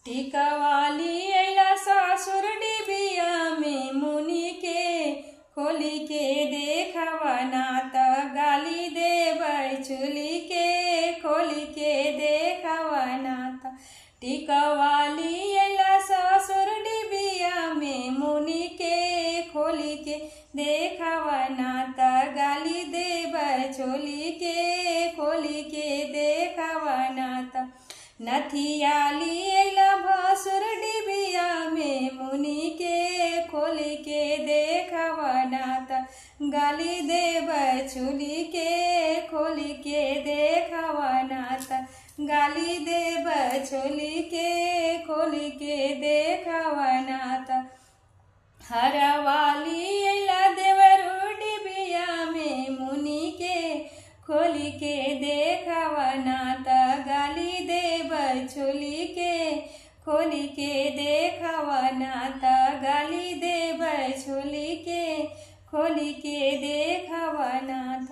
टिकावाली अइला सासुर डिबिया में मुनि के खोली के देखवा नात गाली देबै चुली के खोली के देखवा नात। टिकावाली अइला सासुर डिबिया में मुनि के खोली के देखवा नात गाली देबै चोली के खोली के देखवा नात। नथियाली अइला भासुर डिबिया में मुनि के खोली के देखवा नात गाली देबै चुली के खोली के देखवा नात गाली देबै चोली के खोली के देखवा नात। हरवाली अइला देवरू डिबिया में मुनि के खोली के देखवा नात गाली देबै चोली के खोली के देखवा नात गाली देबै चोली के खोली के देखवा नात।